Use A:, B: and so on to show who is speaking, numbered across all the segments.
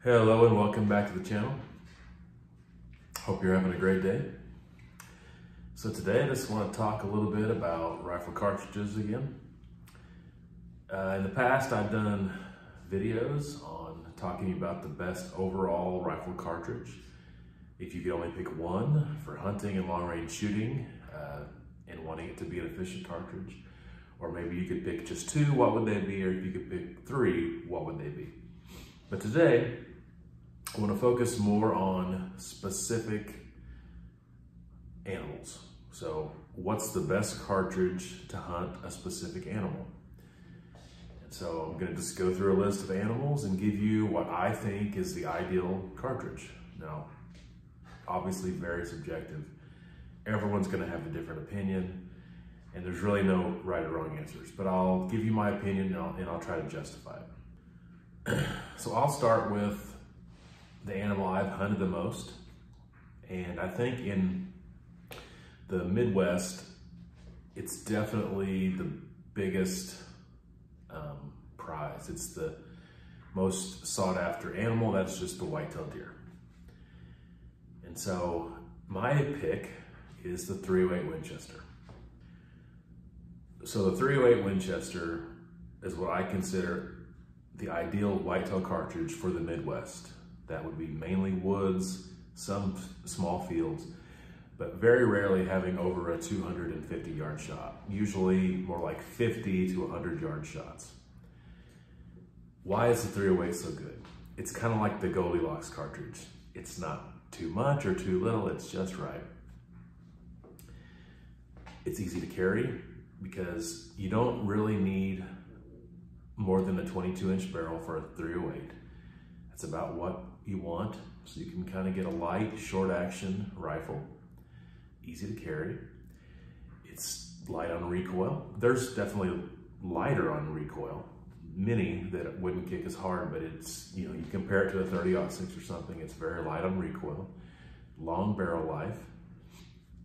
A: Hello and welcome back to the channel. Hope you're having a great day. So today I just want to talk a little bit about rifle cartridges again. In the past I've done videos on talking about the best overall rifle cartridge. If you could only pick one for hunting and long range shooting and wanting it to be an efficient cartridge, or maybe you could pick just two, what would they be? Or if you could pick three, what would they be? But today, I want to focus more on specific animals. So what's the best cartridge to hunt a specific animal? And so I'm going to just go through a list of animals and give you what I think is the ideal cartridge. Now, obviously very subjective. Everyone's going to have a different opinion, and there's really no right or wrong answers, but I'll give you my opinion and I'll try to justify it. So I'll start with the animal I've hunted the most, and I think in the Midwest, it's definitely the biggest prize. It's the most sought after animal. That's just the whitetail deer. And so my pick is the .308 Winchester. So the .308 Winchester is what I consider the ideal whitetail cartridge for the Midwest. That would be mainly woods, some small fields, but very rarely having over a 250-yard shot. Usually more like 50 to 100-yard shots. Why is the .308 so good? It's kind of like the Goldilocks cartridge. It's not too much or too little, it's just right. It's easy to carry because you don't really need more than a 22-inch barrel for a .308. That's about what you want, so you can kind of get a light, short-action rifle. Easy to carry. It's light on recoil. There's definitely lighter on recoil. Many that wouldn't kick as hard, but it's, you know, you compare it to a 30-06 or something, it's very light on recoil, long barrel life,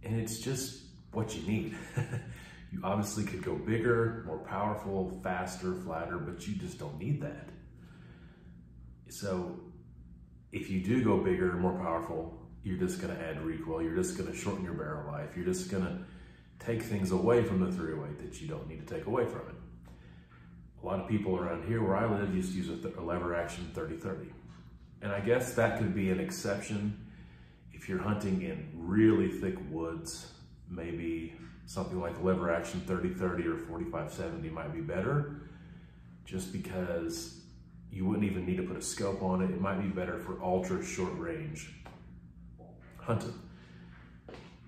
A: and it's just what you need. You obviously could go bigger, more powerful, faster, flatter, but you just don't need that. So if you do go bigger and more powerful, you're just gonna add recoil, you're just gonna shorten your barrel life, you're just gonna take things away from the .308 that you don't need to take away from it. A lot of people around here where I live used to use a lever action 30-30. And I guess that could be an exception if you're hunting in really thick woods. Maybe something like lever action 30-30 or 45-70 might be better, just because you wouldn't even need to put a scope on it. It might be better for ultra short range hunting.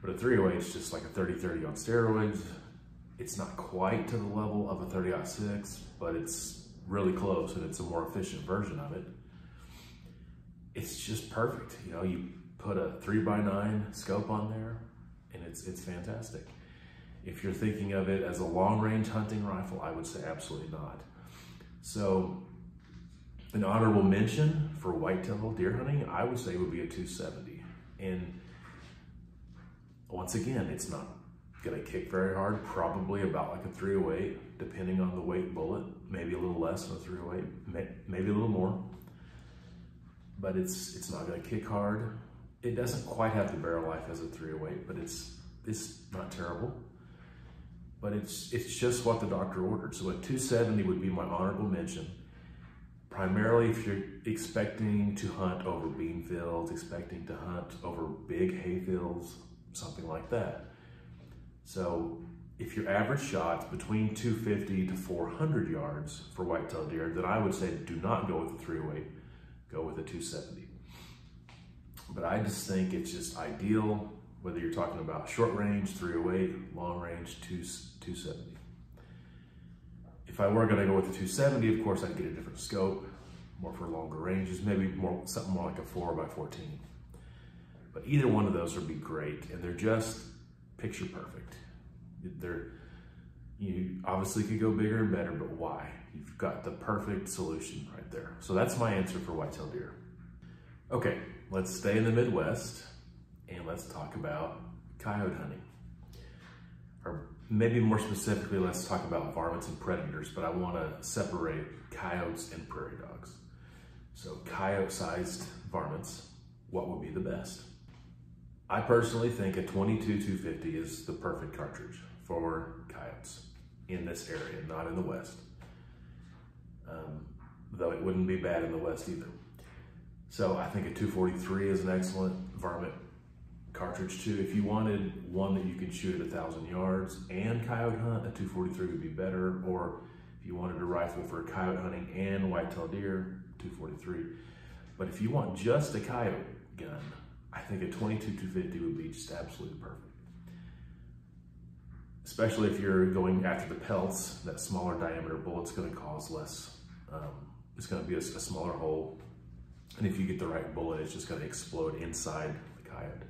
A: But a .308 is just like a 30-30 on steroids. It's not quite to the level of a 30-06, but it's really close, and it's a more efficient version of it. It's just perfect. You know, you put a 3x9 scope on there, and it's fantastic. If you're thinking of it as a long-range hunting rifle, I would say absolutely not. So an honorable mention for whitetail deer hunting, I would say would be a 270. And once again, it's not gonna kick very hard, probably about like a .308, depending on the weight bullet, maybe a little less than a .308, maybe a little more. But it's not gonna kick hard. It doesn't quite have the barrel life as a .308, but it's not terrible. But it's just what the doctor ordered. So a 270 would be my honorable mention. Primarily if you're expecting to hunt over bean fields, expecting to hunt over big hay fields, something like that. So if your average shot's between 250 to 400 yards for whitetail deer, then I would say do not go with a .308, go with a 270. But I just think it's just ideal, whether you're talking about short range, .308, long range, 270. If I were gonna go with the 270, of course I'd get a different scope, more for longer ranges, maybe something more like a 4x14. But either one of those would be great, and they're just picture perfect. You obviously could go bigger and better, but why? You've got the perfect solution right there. So that's my answer for whitetail deer. Okay, let's stay in the Midwest and let's talk about coyote hunting. Or maybe more specifically, let's talk about varmints and predators, but I want to separate coyotes and prairie dogs. So coyote-sized varmints, what would be the best? I personally think a 22-250 is the perfect cartridge for coyotes in this area, not in the West. Though it wouldn't be bad in the West either. So I think a 243 is an excellent varmint cartridge too. If you wanted one that you could shoot at 1,000 yards and coyote hunt, a 243 would be better. Or if you wanted a rifle for coyote hunting and whitetail deer, 243. But if you want just a coyote gun, I think a 22-250 would be just absolutely perfect. Especially if you're going after the pelts, that smaller diameter bullet's gonna cause less, it's gonna be a smaller hole. And if you get the right bullet, it's just gonna explode inside the coyote.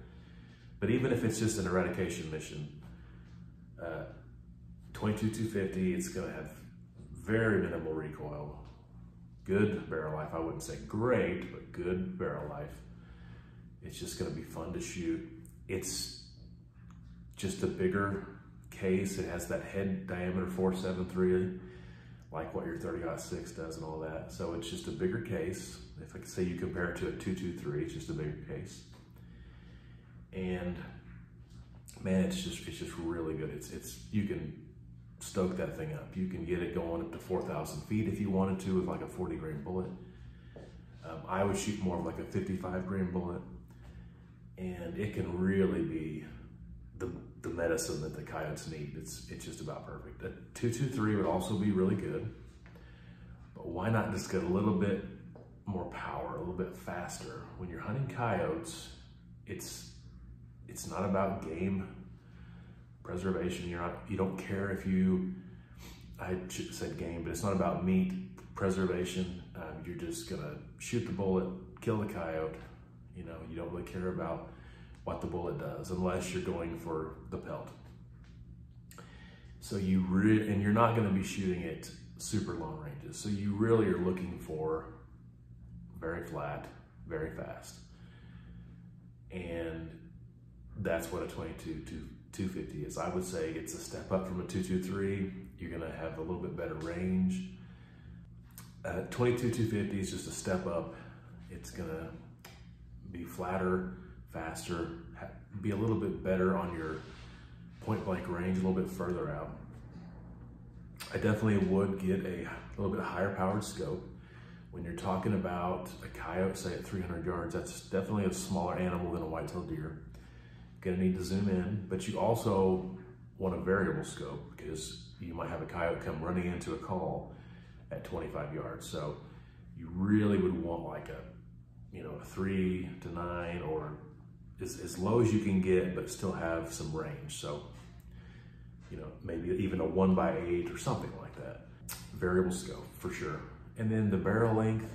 A: But even if it's just an eradication mission, 22-250, it's gonna have very minimal recoil, good barrel life. I wouldn't say great, but good barrel life. It's just gonna be fun to shoot. It's just a bigger case. It has that head diameter 4.73, like what your 30-06 does and all that. So it's just a bigger case. If I could say you compare it to a 223, it's just a bigger case. And man, it's just really good. It's you can stoke that thing up. You can get it going up to 4,000 feet if you wanted to with like a 40 grain bullet. I would shoot more of like a 55 grain bullet, and it can really be the medicine that the coyotes need. It's just about perfect. A 223 would also be really good, but why not just get a little bit more power, a little bit faster? When you're hunting coyotes, it's not about game preservation. You don't care if I should have said game, but it's not about meat preservation. You're just gonna shoot the bullet, kill the coyote. You know, you don't really care about what the bullet does unless you're going for the pelt. So and you're not gonna be shooting it super long ranges. So you really are looking for very flat, very fast. And that's what a 22-250 is. I would say it's a step up from a 223. You're gonna have a little bit better range. 22-250 is just a step up. It's gonna be flatter, faster, be a little bit better on your point blank range, a little bit further out. I definitely would get a little bit higher powered scope. When you're talking about a coyote, say at 300 yards, that's definitely a smaller animal than a whitetail deer. You're gonna need to zoom in, but you also want a variable scope because you might have a coyote come running into a call at 25 yards. So you really would want like a 3 to 9 or as low as you can get, but still have some range. So, maybe even a 1x8 or something like that. Variable scope for sure. And then the barrel length,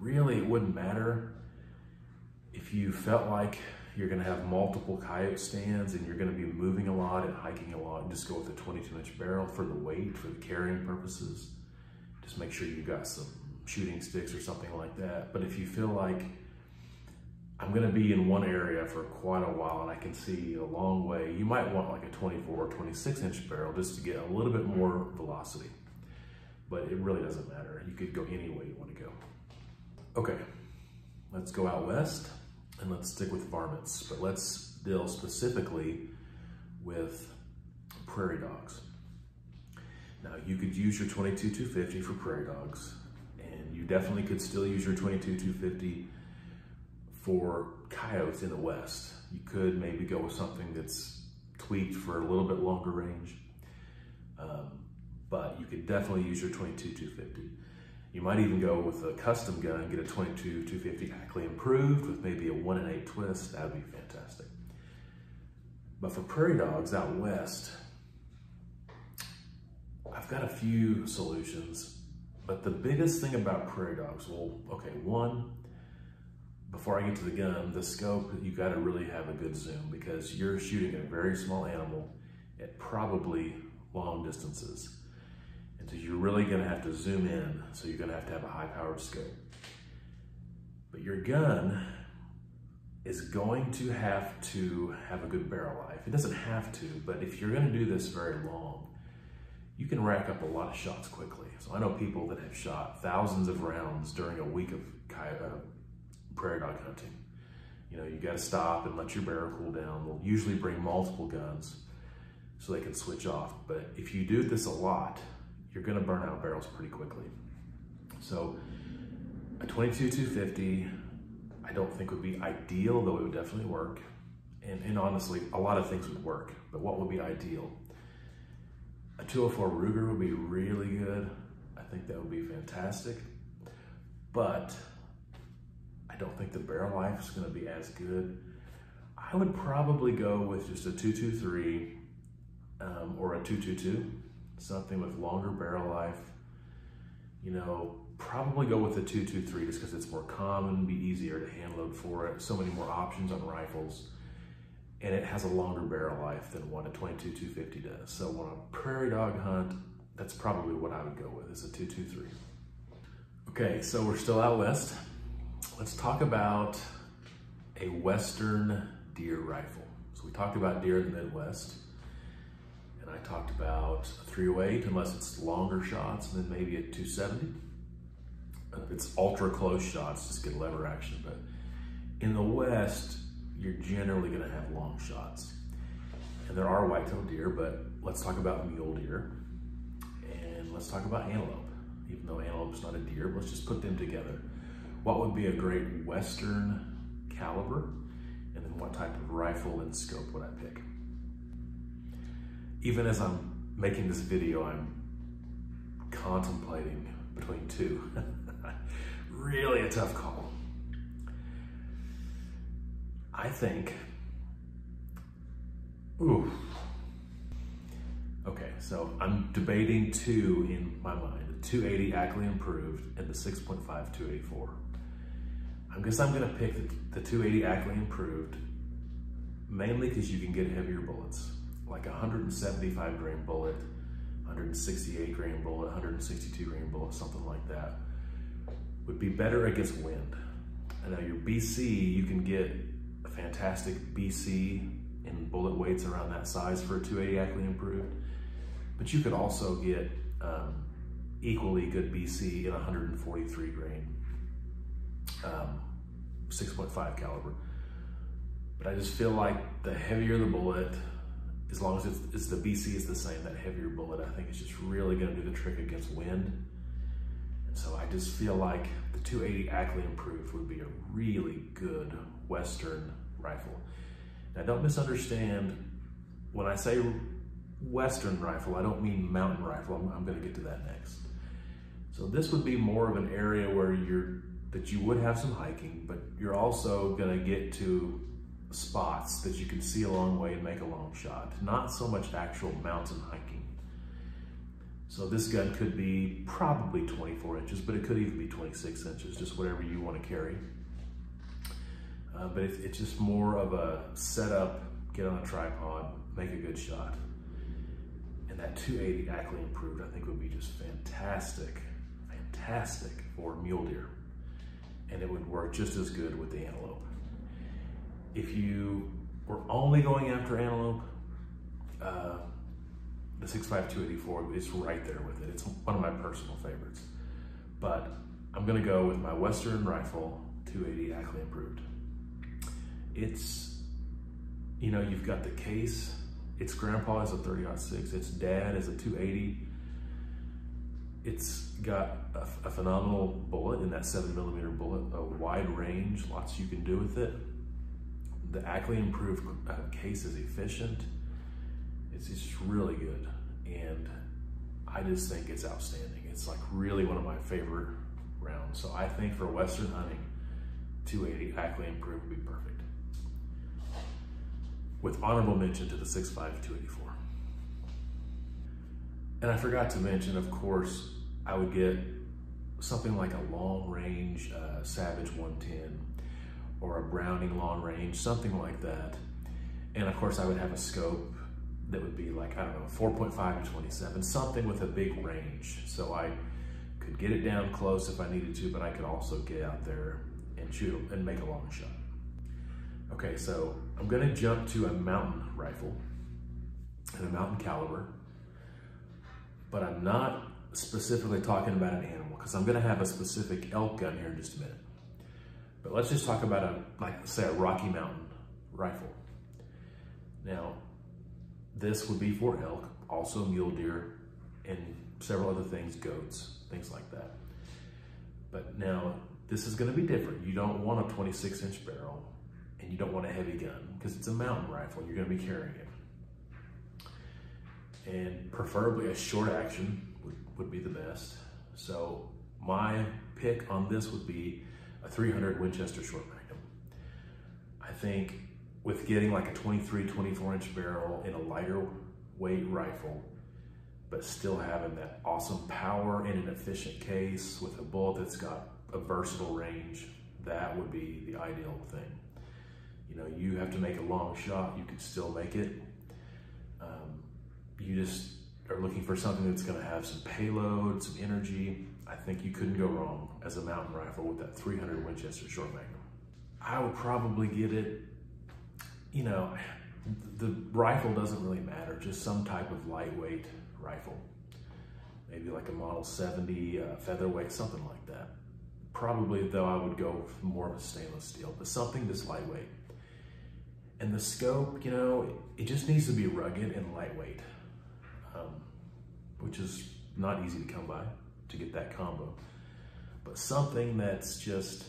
A: really it wouldn't matter if you felt like you're gonna have multiple coyote stands and you're gonna be moving a lot and hiking a lot, just go with a 22-inch barrel for the weight, for the carrying purposes. Just make sure you got some shooting sticks or something like that. But if you feel like I'm gonna be in one area for quite a while and I can see a long way, you might want like a 24 or 26-inch barrel just to get a little bit more velocity. But it really doesn't matter. You could go any way you want to go. Okay, let's go out west and let's stick with varmints, but let's deal specifically with prairie dogs. Now you could use your 22-250 for prairie dogs, and you definitely could still use your 22-250 for coyotes in the West. You could maybe go with something that's tweaked for a little bit longer range, but you could definitely use your 22-250. You might even go with a custom gun, get a 22-250 Ackley Improved with maybe a 1-in-8 twist. That'd be fantastic. But for prairie dogs out west, I've got a few solutions, but the biggest thing about prairie dogs, one, before I get to the gun, the scope, you gotta really have a good zoom because you're shooting a very small animal at probably long distances. And so you're really gonna have to zoom in, so you're gonna have a high-powered scope. But your gun is going to have a good barrel life. It doesn't have to, but if you're gonna do this very long, you can rack up a lot of shots quickly. So I know people that have shot thousands of rounds during a week of prairie dog hunting. You know, you got to stop and let your barrel cool down. They'll usually bring multiple guns so they can switch off. But if you do this a lot, you're going to burn out barrels pretty quickly. So a 22-250, I don't think would be ideal, though it would definitely work. And honestly, a lot of things would work, but what would be ideal? A 204 Ruger would be really good. I think that would be fantastic, but I don't think the barrel life is going to be as good. I would probably go with just a 223 or a 222, something with longer barrel life. You know, probably go with a 223 just because it's more common, be easier to hand load for it. So many more options on rifles, and it has a longer barrel life than what a 22-250 does. So on a prairie dog hunt, that's probably what I would go with, is a 223. Okay, so we're still out west. Let's talk about a Western deer rifle. So we talked about deer in the Midwest, and I talked about a 308, unless it's longer shots, and then maybe a 270. If it's ultra close shots, just get lever action. But in the West, you're generally gonna have long shots. And there are whitetail deer, but let's talk about mule deer. And let's talk about antelope. Even though antelope is not a deer, let's just put them together. What would be a great Western caliber? And then what type of rifle and scope would I pick? Even as I'm making this video, I'm contemplating between two. Really a tough call. I think, ooh. Okay, so I'm debating two in my mind, the 280 Ackley Improved and the 6.5 284. I guess I'm gonna pick the 280 Ackley Improved, mainly because you can get heavier bullets, like a 175 grain bullet, 168 grain bullet, 162 grain bullet, something like that. Would be better against wind. I know your BC, you can get a fantastic BC in bullet weights around that size for a 280 Ackley Improved, but you could also get equally good BC in 143 grain, 6.5 caliber. But I just feel like the heavier the bullet, as long as it's the BC is the same, that heavier bullet, I think it's just really gonna do the trick against wind. So I just feel like the 280 Ackley Improved would be a really good Western rifle. Now don't misunderstand, when I say Western rifle, I don't mean mountain rifle. I'm gonna get to that next. So this would be more of an area where you would have some hiking, but you're also gonna get to spots that you can see a long way and make a long shot. Not so much actual mountain hiking. So this gun could be probably 24 inches, but it could even be 26 inches, just whatever you want to carry. But it's just more of a setup, get on a tripod, make a good shot. And that 280 Ackley Improved, I think, would be just fantastic, fantastic for mule deer. And it would work just as good with the antelope. If you were only going after antelope, the 6.5 284 is right there with it. It's one of my personal favorites. But I'm gonna go with my Western rifle, 280 Ackley Improved. It's, you know, you've got the case. Its grandpa is a 30-06. Its dad is a 280. It's got a phenomenal bullet in that 7mm bullet, a wide range, lots you can do with it. The Ackley Improved case is efficient. It's just really good, and I just think it's outstanding. It's like really one of my favorite rounds. So I think for Western hunting, 280 Ackley Improved would be perfect. With honorable mention to the 6.5 284. And I forgot to mention, of course, I would get something like a long range Savage 110 or a Browning long range, something like that. And of course I would have a scope that would be like, I don't know, 4.5 to 27, something with a big range. So I could get it down close if I needed to, but I could also get out there and shoot and make a long shot. Okay, so I'm gonna jump to a mountain rifle and a mountain caliber, but I'm not specifically talking about an animal because I'm gonna have a specific elk gun here in just a minute. But let's just talk about say a Rocky Mountain rifle. Now, this would be for elk, also mule deer, and several other things, goats, things like that. But now, this is gonna be different. You don't want a 26-inch barrel, and you don't want a heavy gun, because it's a mountain rifle, and you're gonna be carrying it. And preferably a short action would be the best. So my pick on this would be a 300 Winchester Short Magnum. I think with getting like a 23, 24-inch barrel in a lighter weight rifle, but still having that awesome power in an efficient case with a bullet that's got a versatile range, that would be the ideal thing. You know, you have to make a long shot, you could still make it. You just are looking for something that's gonna have some payload, some energy. I think you couldn't go wrong as a mountain rifle with that 300 Winchester Short Magnum. I would probably get it, you know, the rifle doesn't really matter, just some type of lightweight rifle. Maybe like a Model 70, featherweight, something like that. Probably though I would go with more of a stainless steel, but something that's lightweight. And the scope, you know, it just needs to be rugged and lightweight, which is not easy to come by to get that combo. But something that's just,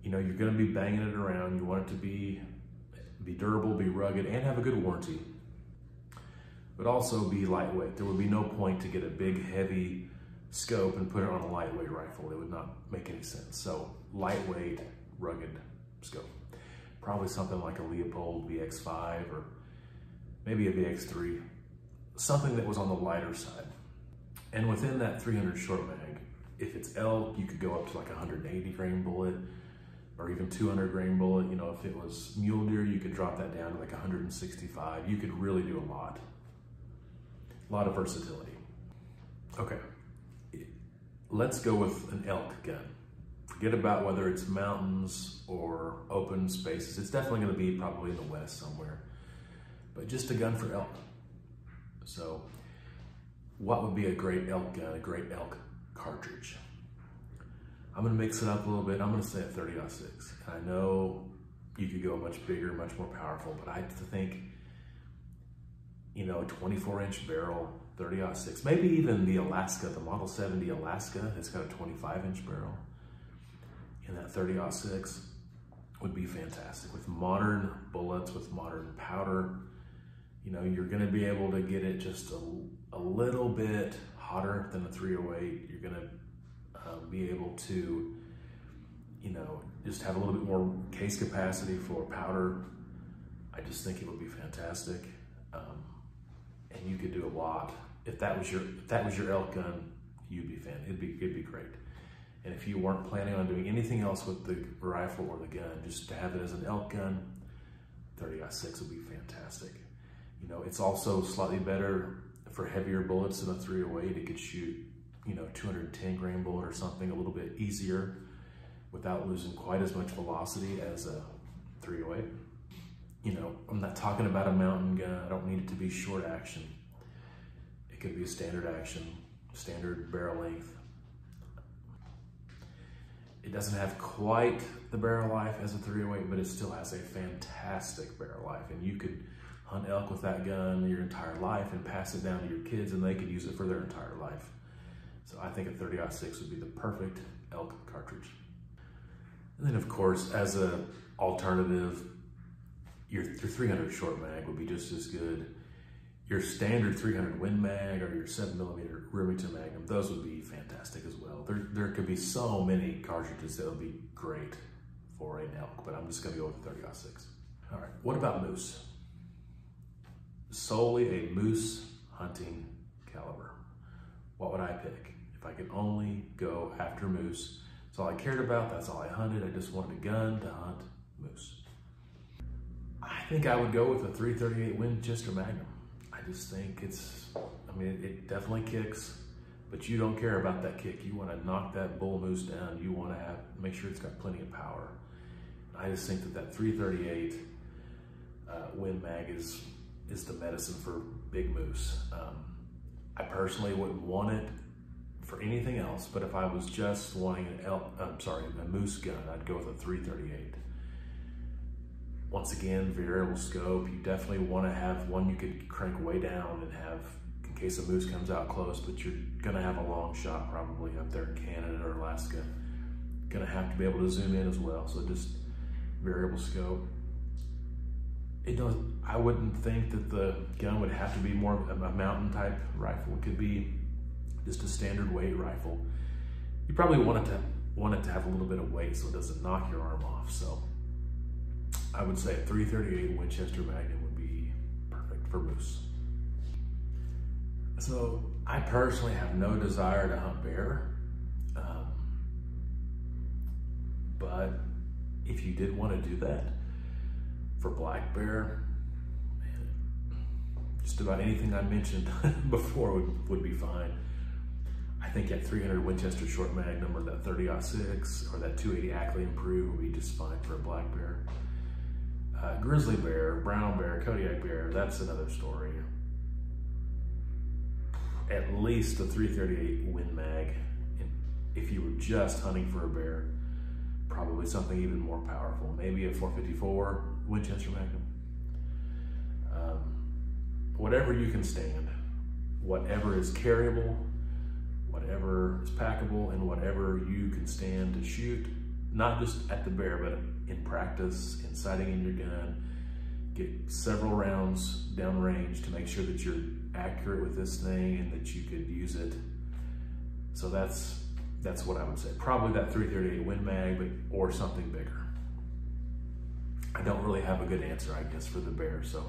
A: you know, you're gonna be banging it around. You want it to be durable, be rugged, and have a good warranty, but also be lightweight. There would be no point to get a big, heavy scope and put it on a lightweight rifle. It would not make any sense. So lightweight, rugged scope. Probably something like a Leopold VX5 or maybe a VX3, something that was on the lighter side. And within that 300 short mag, if it's elk, you could go up to like 180 grain bullet or even 200 grain bullet. You know, if it was mule deer, you could drop that down to like 165. You could really do a lot of versatility. Okay, let's go with an elk gun. Forget about whether it's mountains or open spaces. It's definitely gonna be probably in the West somewhere, but just a gun for elk. So what would be a great elk gun, a great elk cartridge? I'm gonna mix it up a little bit. I'm gonna say a 30-06. I know you could go much bigger, much more powerful, but I think, you know, a 24-inch barrel, 30-06, maybe even the Alaska, the Model 70 Alaska, it's got a 25-inch barrel. And that 30-06 would be fantastic with modern bullets, with modern powder. You know, you're gonna be able to get it just a little bit hotter than a 308. You're gonna be able to, you know, just have a little bit more case capacity for powder. I just think it would be fantastic. And you could do a lot. If that was your elk gun, it'd be great. And if you weren't planning on doing anything else with the rifle or the gun, just to have it as an elk gun, 30-06 would be fantastic. You know, it's also slightly better for heavier bullets than a 308. It could shoot, you know, 210 grain bullet or something a little bit easier without losing quite as much velocity as a 308. You know, I'm not talking about a mountain gun. I don't need it to be short action. It could be a standard action, standard barrel length. It doesn't have quite the barrel life as a 308, but it still has a fantastic barrel life. And you could hunt elk with that gun your entire life and pass it down to your kids, and they could use it for their entire life. So I think a 30-06 would be the perfect elk cartridge. And then of course, as an alternative, your 300 short mag would be just as good. Your standard 300 Win Mag or your 7mm Remington Magnum, those would be fantastic as well. There could be so many cartridges that would be great for an elk, but I'm just gonna go with the 30-06. All right, what about moose? Solely a moose hunting caliber. What would I pick? If I could only go after moose, that's all I cared about, that's all I hunted, I just wanted a gun to hunt moose. I think I would go with a 338 Winchester Magnum. I just think it definitely kicks, but you don't care about that kick. You want to knock that bull moose down. You want to make sure it's got plenty of power. I just think that 338 Win Mag is the medicine for big moose. I personally wouldn't want it for anything else, but if I was just wanting a moose gun, I'd go with a 338. Once again, variable scope. You definitely want to have one you could crank way down and have in case a moose comes out close, but you're gonna have a long shot probably up there in Canada or Alaska. Gonna have to be able to zoom in as well, so just variable scope. I wouldn't think that the gun would have to be more of a mountain type rifle. It could be just a standard weight rifle. You probably want it to have a little bit of weight so it doesn't knock your arm off. So I would say a 338 Winchester Magnum would be perfect for moose. So I personally have no desire to hunt bear, but if you did want to do that for black bear, man, just about anything I mentioned before would be fine. I think that 300 Winchester short Magnum or that 30-06 or that 280 Ackley Improved would be just fine for a black bear. Grizzly bear, brown bear, Kodiak bear, that's another story. At least a 338 Win Mag. And if you were just hunting for a bear, probably something even more powerful. Maybe a 454 Winchester Magnum. Whatever you can stand, whatever is carryable, whatever is packable, and whatever you can stand to shoot, not just at the bear, but in practice, in sighting in your gun. Get several rounds downrange to make sure that you're accurate with this thing and that you could use it. So that's what I would say. Probably that 338 Win Mag, or something bigger. I don't really have a good answer, I guess, for the bear. So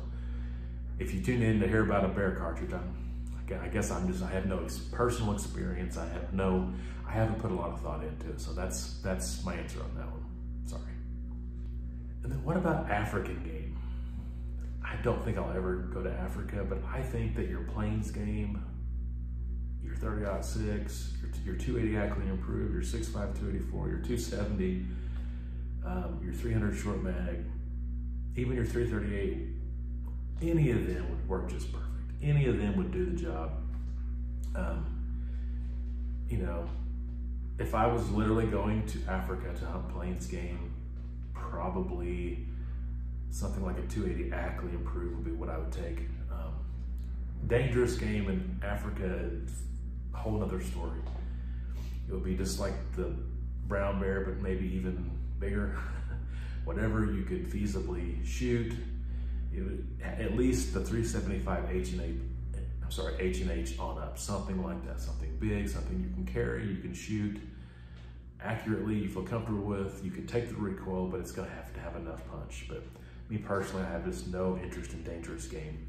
A: if you tune in to hear about a bear cartridge, I guess I have no personal experience. I haven't put a lot of thought into it. So that's my answer on that one. Sorry. And then what about African game? I don't think I'll ever go to Africa, but I think that your plains game, your 30-06, your 280 Ackley Improved, your 6.5 284, your 270, your 300 short mag, even your 338, any of them would work just perfect. Any of them would do the job. You know, if I was literally going to Africa to hunt plains game, probably something like a 280 Ackley Improved would be what I would take. Dangerous game in Africa is a whole nother story. It would be just like the brown bear, but maybe even bigger. Whatever you could feasibly shoot, it would, at least the 375 H&H on up, something like that, something big, something you can carry, you can shoot accurately, you feel comfortable with. You can take the recoil, but it's gonna have to have enough punch. But me personally, I have just no interest in dangerous game.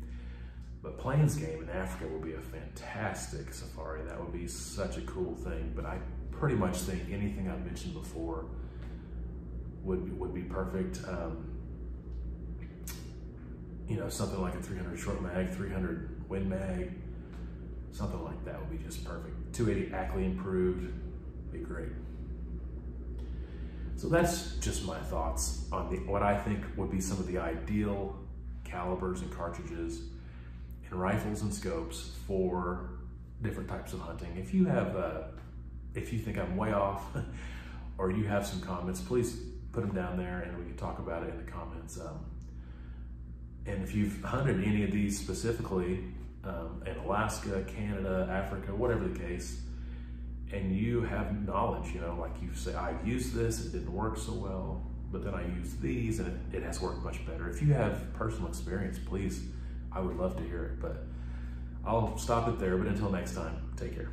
A: But plains game in Africa would be a fantastic safari. That would be such a cool thing. But I pretty much think anything I've mentioned before would be perfect. You know, something like a 300 short mag, 300 Win Mag, something like that would be just perfect. 280 Ackley Improved, be great. So that's just my thoughts on what I think would be some of the ideal calibers and cartridges and rifles and scopes for different types of hunting. If you have, if you think I'm way off or you have some comments, please put them down there and we can talk about it in the comments. And if you've hunted any of these specifically in Alaska, Canada, Africa, whatever the case, and you have knowledge, you know, like you say, I've used this, it didn't work so well, but then I used these and it has worked much better. If you have personal experience, please, I would love to hear it. But I'll stop it there, but until next time, take care.